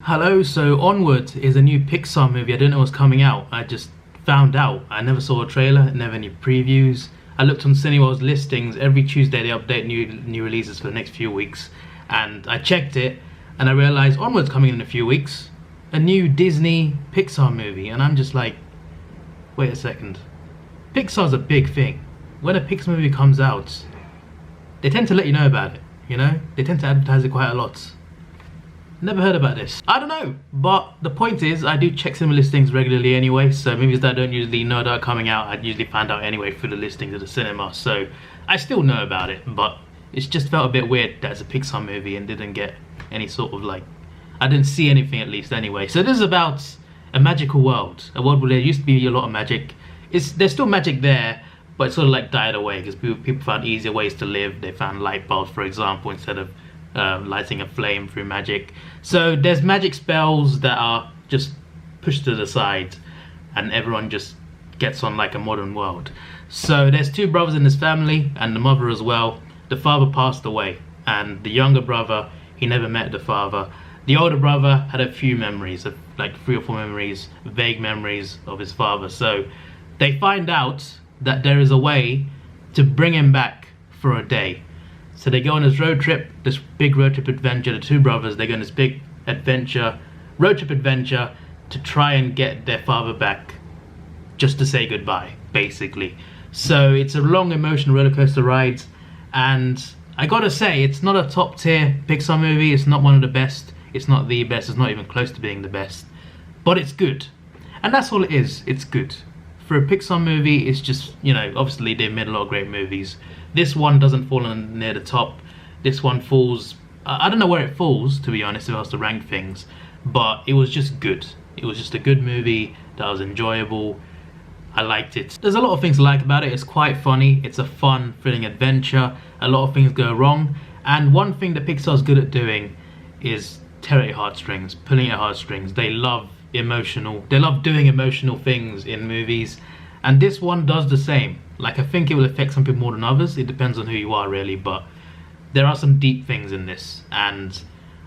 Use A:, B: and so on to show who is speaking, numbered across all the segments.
A: Hello, so Onward is a new Pixar movie. I didn't know it was coming out. I just found out. I never saw a trailer, never any previews. I looked on Cineworld's listings. Every Tuesday they update new releases for the next few weeks. And I checked it and I realized Onward's coming in a few weeks. A new Disney Pixar movie. And I'm just like, wait a second. Pixar's a big thing. When a Pixar movie comes out, they tend to let you know about it, you know? They tend to advertise it quite a lot. Never heard about this. I don't know, but the point is I do check cinema listings regularly anyway, so movies that I don't usually know that are coming out, I'd usually find out anyway through the listings of the cinema, so I still know about it, but it's just felt a bit weird that it's a Pixar movie and didn't get any sort of like, I didn't see anything at least anyway. So this is about a magical world, a world where there used to be a lot of magic. There's still magic there, but it's sort of like died away because people found easier ways to live. They found light bulbs, for example, instead of lighting a flame through magic. So there's magic spells that are just pushed to the side and everyone just gets on like a modern world. So there's two brothers in this family and the mother as well. The father passed away and the younger brother, he never met the father. The older brother had a few memories, of like 3 or 4 memories, vague memories of his father. So they find out that there is a way to bring him back for a day. So they go on this road trip, this big road trip adventure. The two brothers, they go on this big road trip adventure to try and get their father back, just to say goodbye, basically. So it's a long emotional roller coaster ride, and I gotta say, it's not a top tier Pixar movie. It's not one of the best. It's not the best. It's not even close to being the best, but it's good, and that's all it is. It's good. For a Pixar movie, it's just, you know, obviously they've made a lot of great movies. This one doesn't fall near the top. This one falls, I don't know where it falls, to be honest, if I was to rank things, but it was just good. It was just a good movie that was enjoyable. I liked it. There's a lot of things I like about it. It's quite funny. It's a fun, thrilling adventure. A lot of things go wrong. And one thing that Pixar's good at doing is tear at your heartstrings, pulling at your heartstrings. They love doing emotional things in movies, and this one does the same. Like, I think it will affect some people more than others. It depends on who you are, really, but there are some deep things in this, and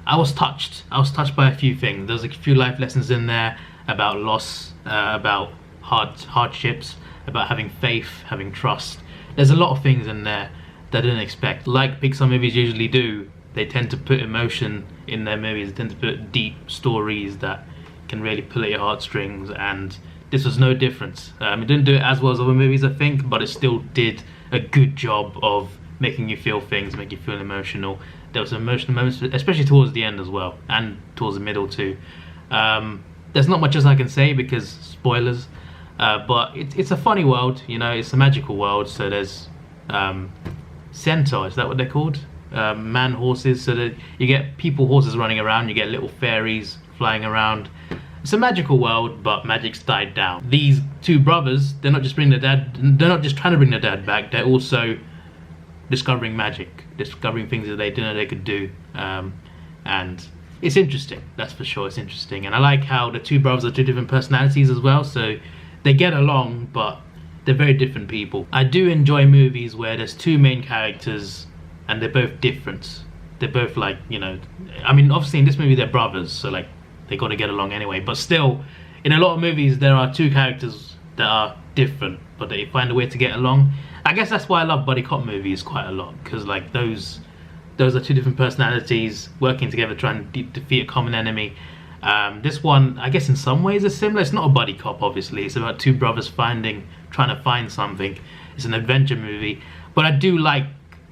A: I was touched by a few things. There's a few life lessons in there about loss, about hardships, about having faith, having trust. There's a lot of things in there that I didn't expect. Like Pixar movies usually do, they tend to put emotion in their movies. They tend to put deep stories that can really pull at your heartstrings, and this was no different. It didn't do it as well as other movies, I think, but it still did a good job of making you feel things, making you feel emotional. There was some emotional moments, especially towards the end as well, and towards the middle too. There's not much else I can say because spoilers, but it's a funny world, you know. It's a magical world. So there's centaurs, is that what they're called? Man horses. So that you get people horses running around, you get little fairies flying around. It's a magical world, but magic's died down. These two brothers, they're not just trying to bring their dad back, they're also discovering magic, discovering things that they didn't know they could do. And it's interesting, that's for sure. It's interesting, and I like how the two brothers are two different personalities as well, so they get along, but they're very different people. I do enjoy movies where there's two main characters and they're both different. They're both like, you know, I mean, obviously in this movie they're brothers, so like they got to get along anyway, but still in a lot of movies there are two characters that are different but they find a way to get along. I guess that's why I love buddy cop movies quite a lot, because like those are two different personalities working together trying to defeat a common enemy. This one, I guess in some ways is similar. It's not a buddy cop, obviously. It's about two brothers trying to find something. It's an adventure movie, but I do like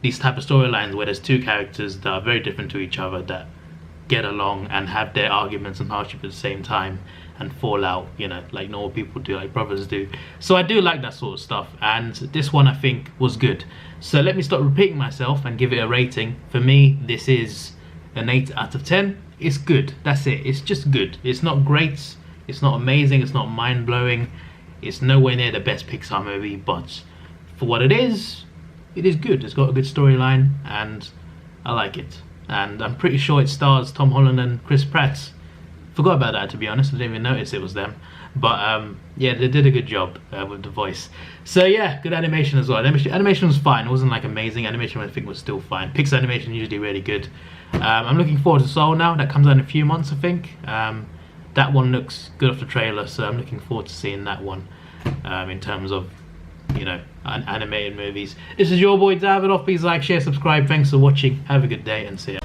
A: these type of storylines where there's two characters that are very different to each other that get along and have their arguments and hardship at the same time and fall out, you know, like normal people do, like brothers do. So I do like that sort of stuff, and this one I think was good. So let me stop repeating myself and give it a rating. For me, this is an 8 out of 10. It's good, that's it. It's just good. It's not great, it's not amazing, it's not mind-blowing, it's nowhere near the best Pixar movie, but for what it is good. It's got a good storyline and I like it. And I'm pretty sure it stars Tom Holland and Chris Pratt. Forgot about that, to be honest. I didn't even notice it was them. But yeah, they did a good job with the voice. So yeah, good animation as well. Animation was fine. It wasn't like amazing. Animation, I think, was still fine. Pixar animation usually really good. I'm looking forward to Soul now. That comes out in a few months, I think. That one looks good off the trailer, so I'm looking forward to seeing that one in terms of, you know, animated movies. This is your boy Davidoff. Please like, share, subscribe. Thanks for watching. Have a good day and see ya.